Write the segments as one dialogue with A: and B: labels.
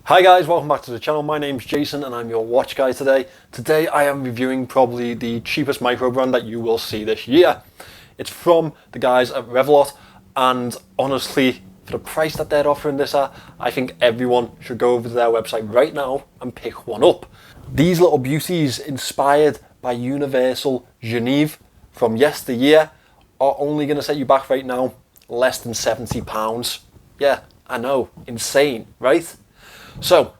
A: Hi guys, welcome back to the channel. My name's Jason and I'm your watch guy today. Today I am reviewing probably the cheapest Microbrand that you will see this year. It's from the guys at Revelot, and honestly, for the price that they're offering this at, I think everyone should go over to their website right now and pick one up. These little beauties, inspired by Universal Genève from yesteryear, are only going to set you back right now less than £70. Yeah, I know, insane, right? So,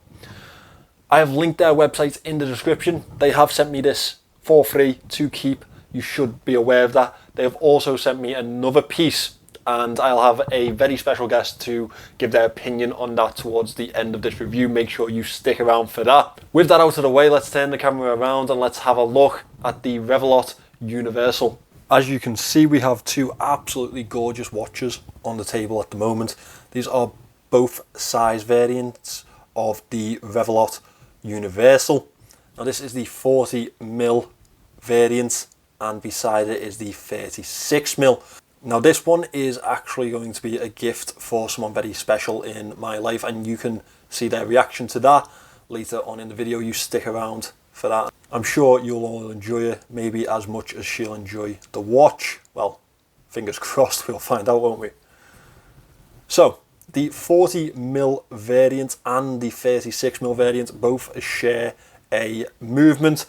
A: I have linked their website in the description. They have sent me this for free to keep. You should be aware of that. They have also sent me another piece, and I'll have a very special guest to give their opinion on that towards the end of this review. Make sure you stick around for that. With that out of the way, let's turn the camera around and let's have a look at the Revelot Universal. As you can see, we have two absolutely gorgeous watches on the table at the moment. These are both size variants of the Revelot Universal. Now this is the 40mm variant, and beside it is the 36mm. Now this one is actually going to be a gift for someone very special in my life, and you can see their reaction to that later on in the video. You stick around for that. I'm sure you'll all enjoy it, maybe as much as she'll enjoy the watch. Well, fingers crossed, we'll find out, won't we? So, the 40mm variant and the 36mm variant both share a movement.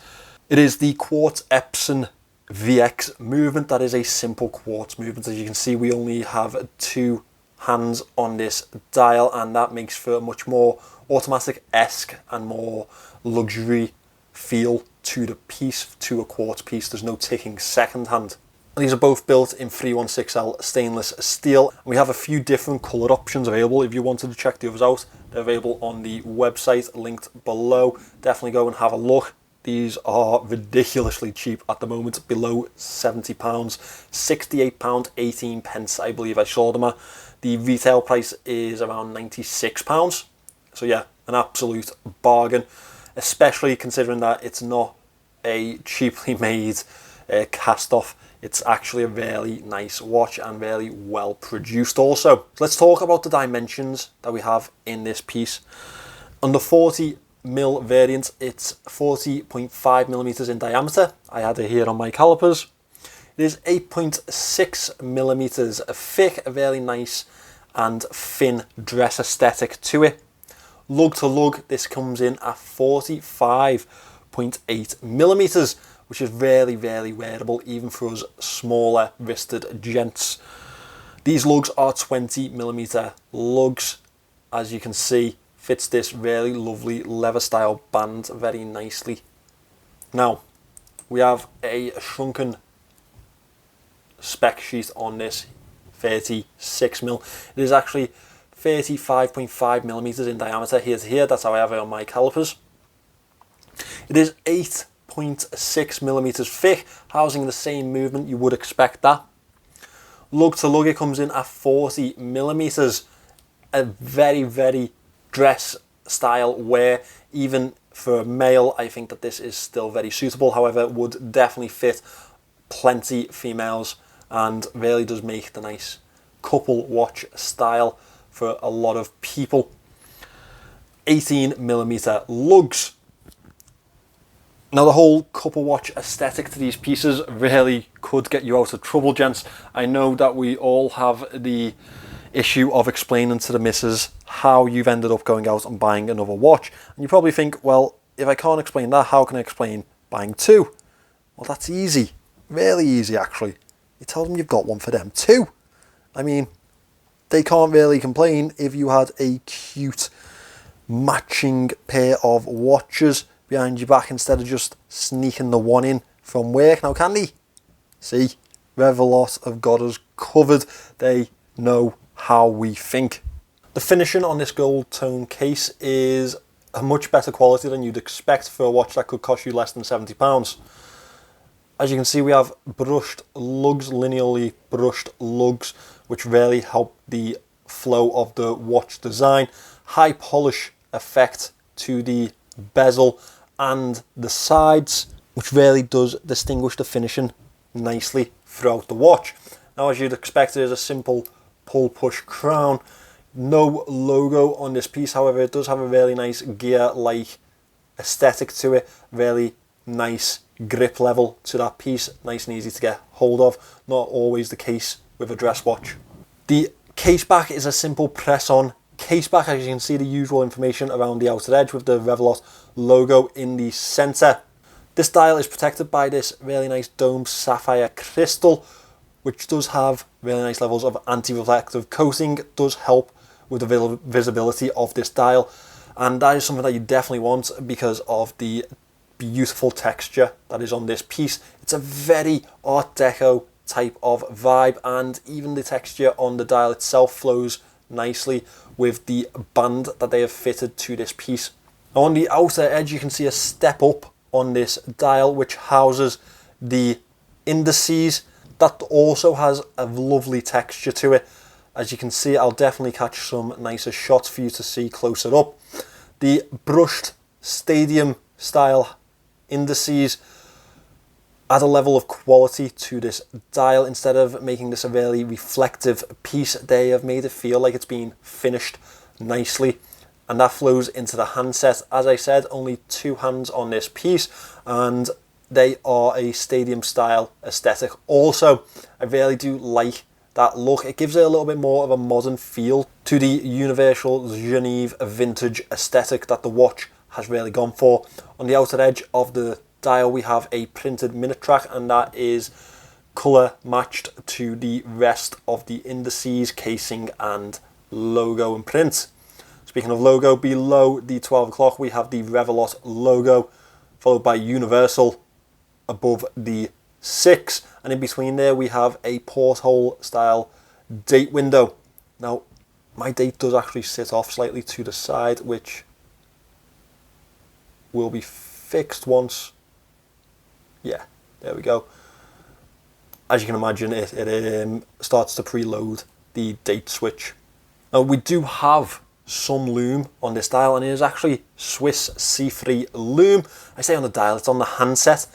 A: It is the Quartz Epson VX movement. That is a simple quartz movement. As you can see, we only have two hands on this dial, and that makes for a much more automatic-esque and more luxury feel to the piece, to a quartz piece. There's no ticking second hand. These are both built in 316L stainless steel. We have a few different colour options available. If you wanted to check the others out, they're available on the website linked below. Definitely go and have a look. These are ridiculously cheap at the moment, below £70, £68.18 I believe I saw them at. The retail price is around £96. So yeah, an absolute bargain, especially considering that it's not a cheaply made cast off. It's actually a really nice watch and really well produced also. So let's talk about the dimensions that we have in this piece. On the 40mm variant, it's 40.5mm in diameter. I had it here on my calipers. It is 8.6mm thick, a very nice and thin dress aesthetic to it. Lug to lug, this comes in at 45.8mm, which is really, really wearable, even for us smaller wristed gents. These lugs are 20mm lugs. As you can see, fits this really lovely leather style band very nicely. Now, we have a shrunken spec sheet on this 36mm. It is actually 35.5mm in diameter here to here. That's how I have it on my calipers. It is 8.6mm thick, housing the same movement. You would expect that. Lug to lug, it comes in at 40mm. A very, very dress style wear. Even for a male, I think that this is still very suitable. However, it would definitely fit plenty females and really does make the nice couple watch style for a lot of people. 18mm lugs. Now the whole couple watch aesthetic to these pieces really could get you out of trouble, gents. I know that we all have the issue of explaining to the missus how you've ended up going out and buying another watch. And you probably think, well, if I can't explain that, how can I explain buying two? Well, that's easy. Really easy, actually. You tell them you've got one for them too. I mean, they can't really complain if you had a cute matching pair of watches behind your back instead of just sneaking the one in from work. Now, can they? See, Revelot have got us covered. They know how we think. The finishing on this gold tone case is a much better quality than you'd expect for a watch that could cost you less than £70. As you can see, we have brushed lugs, linearly brushed lugs, which really help the flow of the watch design. High polish effect to the bezel and the sides, which really does distinguish the finishing nicely throughout the watch. Now, as you'd expect, there's a simple pull push crown. No logo on this piece, however, it does have a really nice gear-like aesthetic to it. Really nice grip level to that piece. Nice and easy to get hold of. Not always the case with a dress watch. The case back is a simple press-on case back. As you can see, the usual information around the outer edge with the Revelot logo in the center. This dial is protected by this really nice domed sapphire crystal, which does have really nice levels of anti-reflective coating. It does help with the visibility of this dial, and that is something that you definitely want because of the beautiful texture that is on this piece. It's a very Art Deco type of vibe, and even the texture on the dial itself flows nicely with the band that they have fitted to this piece. Now on the outer edge you can see a step up on this dial which houses the indices. That also has a lovely texture to it. As you can see, I'll definitely catch some nicer shots for you to see closer up. The brushed stadium style indices add a level of quality to this dial. Instead of making this a really reflective piece, they have made it feel like it's been finished nicely, and that flows into the handset. As I said, only 2 hands on this piece, and they are a stadium style aesthetic. Also, I really do like that look. It gives it a little bit more of a modern feel to the Universal Geneve vintage aesthetic that the watch has really gone for. On the outer edge of the dial we have a printed minute track, and that is colour matched to the rest of the indices, casing and logo and print. Speaking of logo, below the 12 o'clock we have the Revelot logo, followed by Universal above the 6, and in between there we have a porthole style date window. Now my date does actually sit off slightly to the side, which will be fixed once, yeah, there we go. As you can imagine, it starts to preload the date switch. Now we do have some loom on this dial, and it is actually Swiss C3 loom. I say on the dial, it's on the handset.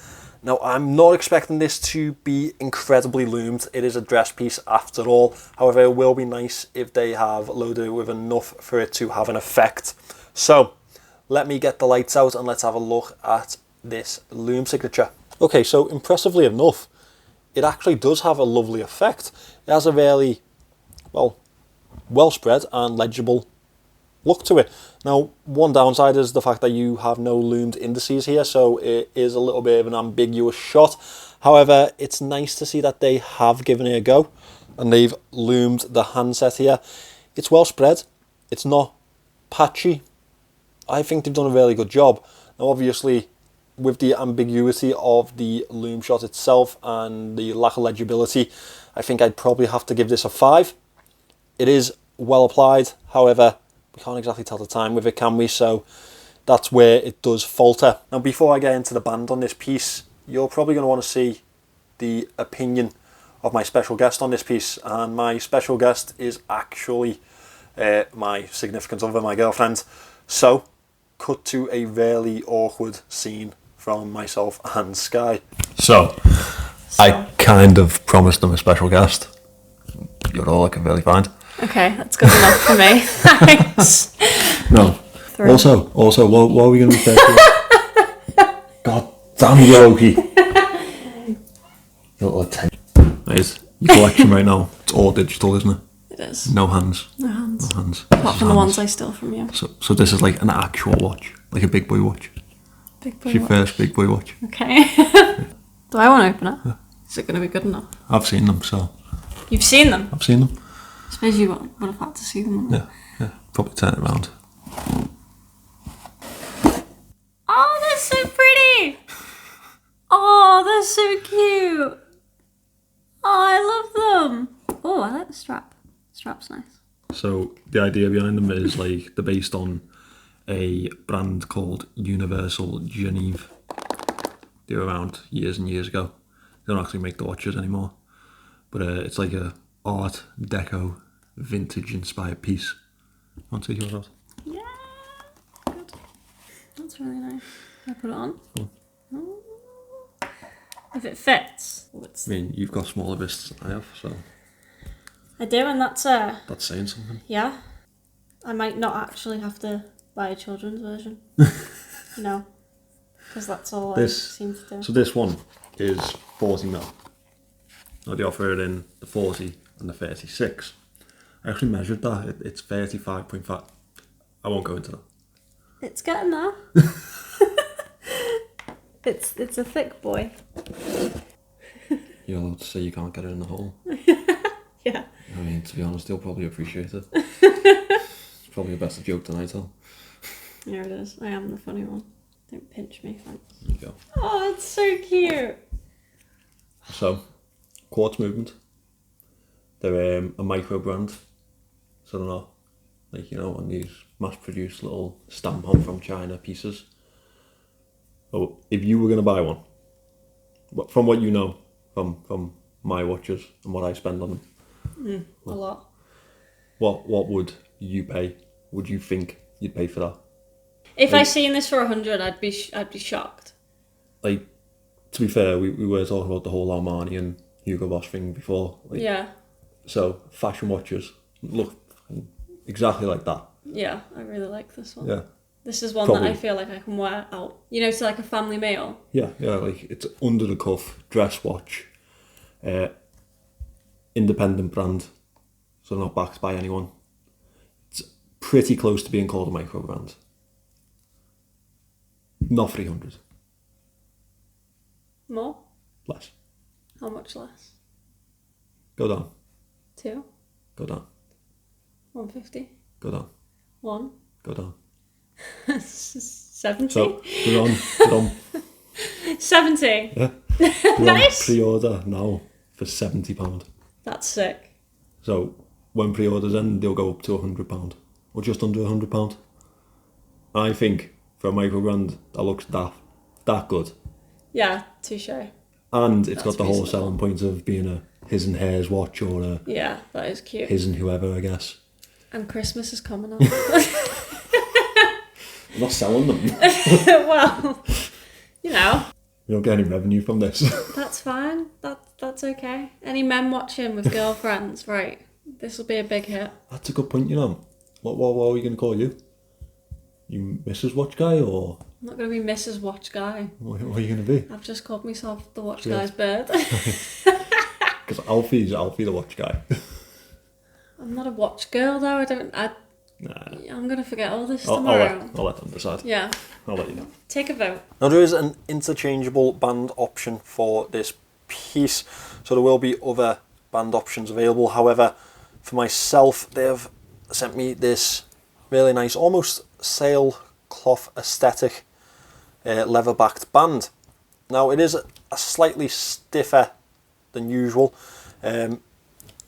A: Now I'm not expecting this to be incredibly loomed. It is a dress piece after all. However, it will be nice if they have loaded it with enough for it to have an effect. So let me get the lights out and let's have a look at this loom signature. Okay, so impressively enough, it actually does have a lovely effect. It has a really, well spread and legible look to it. Now, one downside is the fact that you have no loomed indices here, so it is a little bit of an ambiguous shot. However, it's nice to see that they have given it a go and they've loomed the handset here. It's well spread, it's not patchy. I think they've done a really good job. Now obviously, with the ambiguity of the loom shot itself and the lack of legibility, I think I'd probably have to give this a 5. It is well applied, however, we can't exactly tell the time with it, can we? So that's where it does falter. Now before I get into the band on this piece, you're probably going to want to see the opinion of my special guest on this piece, and my special guest is actually my significant other, my girlfriend. So cut to a really awkward scene from myself and Sky. So I kind of promised them a special guest. You're all looking really fine.
B: Okay, that's good enough for me. Thanks.
A: No. Also, what are we going to be first? God damn you, Loki. Your little attention. Right, your collection right now, it's all digital, isn't it?
B: It is.
A: No hands.
B: No hands.
A: No hands.
B: Apart from the ones I steal from you.
A: So this is like an actual watch, like a big boy watch.
B: Big boy
A: It's your
B: watch.
A: first big boy watch.
B: Okay. Do I want to open it? Yeah. Is it going to be good enough?
A: I've seen them, so.
B: You've seen them?
A: I've seen them.
B: I suppose you would have had to see them.
A: Yeah. Probably turn it around.
B: Oh, they're so pretty! Oh, they're so cute! Oh, I love them! Oh, I like the strap. The strap's nice.
A: So the idea behind them is like they're based on a brand called Universal Geneve. They were around years and years ago. They don't actually make the watches anymore, but it's like a Art Deco vintage inspired piece. Want to take yours out?
B: Yeah, good. That's really nice. Can I put it on?
A: Cool.
B: Oh. If it fits. Oh,
A: I mean, you've got smaller wrists than I have, so.
B: I do, and that's
A: That's saying something.
B: yeah. I might not actually have to buy a children's version. You know, because that's all I seem to do.
A: So this one is 40mm. Now they offer it in the 40 and the 36. I actually measured that. It's 35.5. I won't go into that.
B: It's getting there. It's a thick boy.
A: You're allowed to say you can't get it in the hole.
B: Yeah.
A: I mean, to be honest, they'll probably appreciate it. It's probably the best joke tonight, though.
B: There it is. I am the funny one. Don't pinch me, thanks.
A: There you go.
B: Oh, it's so cute.
A: So, quartz movement. They're a Microbrand. So they're not, like, you know, on these mass-produced little stamp on from China pieces. Oh, if you were going to buy one, from what you know, from my watches and what I spend on them,
B: A lot.
A: what would you pay? Would you think you'd pay for that?
B: If I seen this for 100, I'd be shocked.
A: Like, to be fair, we were talking about the whole Armani and Hugo Boss thing before. Like,
B: Yeah.
A: So fashion watches look exactly like that.
B: Yeah, I really like this one.
A: Yeah.
B: This is one
A: Probably.
B: that I feel like I can wear out. You know, to like a family meal.
A: Yeah, like it's under the cuff dress watch, independent brand, so not backed by anyone. It's pretty close to being called a micro brand. Not 300.
B: More?
A: Less.
B: How much less?
A: Go down.
B: 2?
A: Go down.
B: 150?
A: Go down.
B: 1?
A: Go down.
B: 70?
A: So go on.
B: 70?
A: Yeah.
B: Nice!
A: Pre-order now for £70.
B: That's sick.
A: So when pre-orders end, they'll go up to £100 or just under £100. I think for a micro brand that looks that good,
B: Yeah, touche.
A: and it's got the whole
B: reasonable.
A: selling point of being a his and hers watch or a
B: Yeah, that is cute.
A: his and whoever, I guess.
B: And Christmas is coming up.
A: I'm not selling them.
B: Well, you know,
A: We don't get any revenue from this.
B: that's fine. That's okay. Any men watching with girlfriends, right? This will be a big hit.
A: That's a good point, you know. What are we going to call you? You Mrs. Watch Guy, or
B: I'm not going to be Mrs. Watch Guy.
A: what are you going to be?
B: I've just called myself the Watch
A: Yeah.
B: Guy's bird.
A: Because Alfie's Alfie the Watch Guy.
B: I'm not a watch girl though.
A: Nah.
B: I'm going to forget all this
A: I'll
B: tomorrow.
A: let them decide.
B: Yeah.
A: I'll let you know.
B: Take a vote.
A: Now there is an interchangeable band option for this piece, so there will be other band options available. However, for myself, they've sent me this really nice, almost sailcloth aesthetic leather-backed band. Now it is a slightly stiffer than usual, and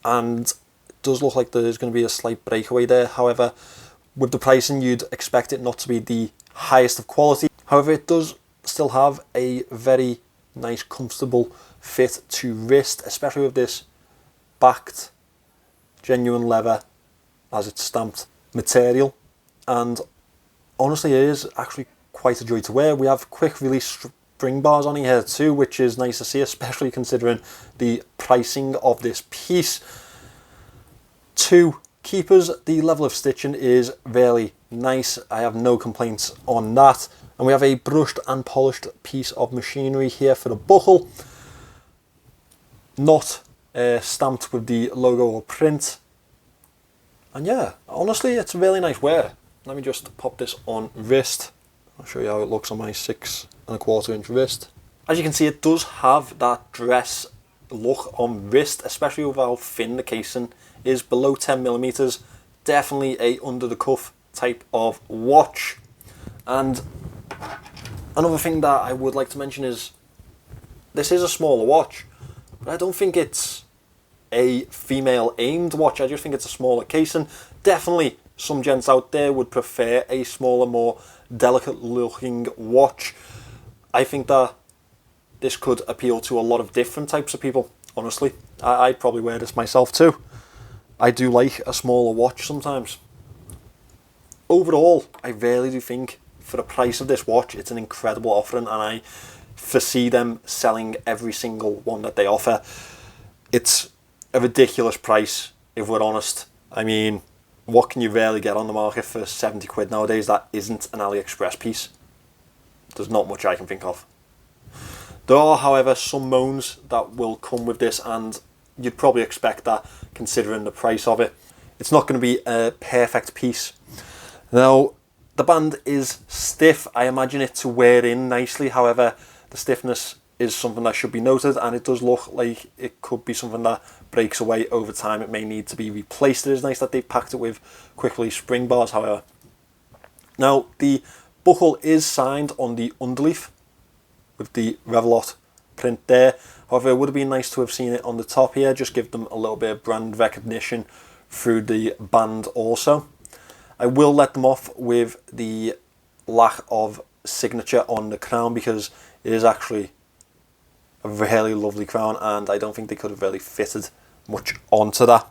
A: it does look like there's going to be a slight breakaway there. However, with the pricing, you'd expect it not to be the highest of quality. However, it does still have a very nice, comfortable fit to wrist, especially with this backed genuine leather as it's stamped material. And honestly, it is actually quite a joy to wear. We have quick release spring bars on here too, which is nice to see, especially considering the pricing of this piece. 2 keepers, the level of stitching is really nice. I have no complaints on that. And we have a brushed and polished piece of machinery here for the buckle. Not stamped with the logo or print. And yeah, honestly, it's a really nice wear. Let me just pop this on wrist. I'll show you how it looks on my 6 1/4 inch wrist. As you can see, it does have that dress look on wrist, especially with how thin the casing is, below 10mm. Definitely a under the cuff type of watch. And another thing that I would like to mention is this is a smaller watch, but I don't think it's a female aimed watch. I just think it's a smaller casing. Definitely some gents out there would prefer a smaller, more delicate looking watch. I think that this could appeal to a lot of different types of people, honestly. I'd probably wear this myself too. I do like a smaller watch sometimes. Overall, I really do think for the price of this watch, it's an incredible offering, and I foresee them selling every single one that they offer. It's a ridiculous price, if we're honest. I mean, what can you really get on the market for 70 quid nowadays that isn't an AliExpress piece? There's not much I can think of. There are, however, some moans that will come with this, and you'd probably expect that considering the price of it. It's not going to be a perfect piece. Now, the band is stiff. I imagine it to wear in nicely. However, the stiffness is something that should be noted, and it does look like it could be something that breaks away over time. It may need to be replaced. It is nice that they've packed it with quick release spring bars, however. Now, the buckle is signed on the underleaf with the Revelot print there. However, it would have been nice to have seen it on the top here, just give them a little bit of brand recognition through the band also. I will let them off with the lack of signature on the crown, because it is actually a really lovely crown, and I don't think they could have really fitted much onto that.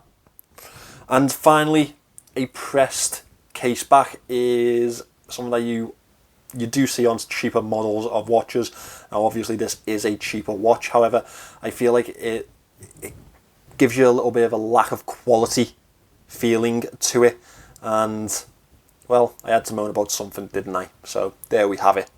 A: And finally, a pressed case back is something that you do see on cheaper models of watches. Now, obviously, this is a cheaper watch. However, I feel like it gives you a little bit of a lack of quality feeling to it. And, well, I had to moan about something, didn't I? So, there we have it.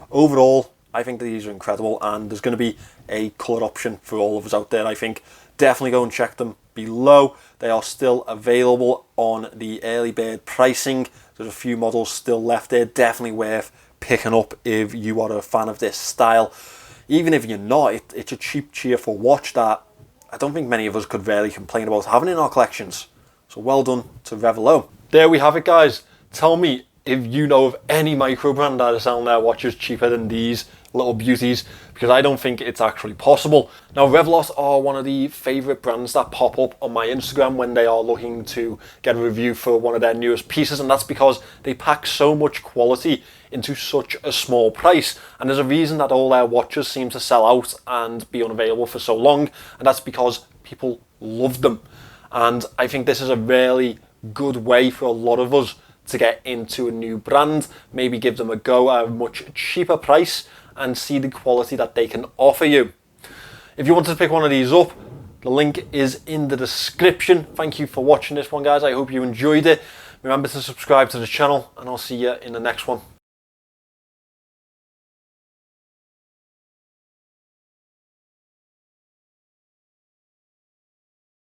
A: Overall, I think these are incredible, and there's going to be a colour option for all of us out there, I think. Definitely go and check them below. They are still available on the early bird pricing. There's a few models still left there. Definitely worth picking up if you are a fan of this style. Even if you're not, it's a cheap, cheerful watch that I don't think many of us could really complain about having in our collections. So well done to Revelot. There we have it, guys. Tell me if you know of any Microbrand that are selling their watches cheaper than these little beauties, because I don't think it's actually possible. Now, Revelot are one of the favourite brands that pop up on my Instagram when they are looking to get a review for one of their newest pieces, and that's because they pack so much quality into such a small price. And there's a reason that all their watches seem to sell out and be unavailable for so long, and that's because people love them. And I think this is a really good way for a lot of us to get into a new brand, maybe give them a go at a much cheaper price and see the quality that they can offer you. If you wanted to pick one of these up, the link is in the description. Thank you for watching this one, guys. I hope you enjoyed it. Remember to subscribe to the channel, and I'll see you in the next one.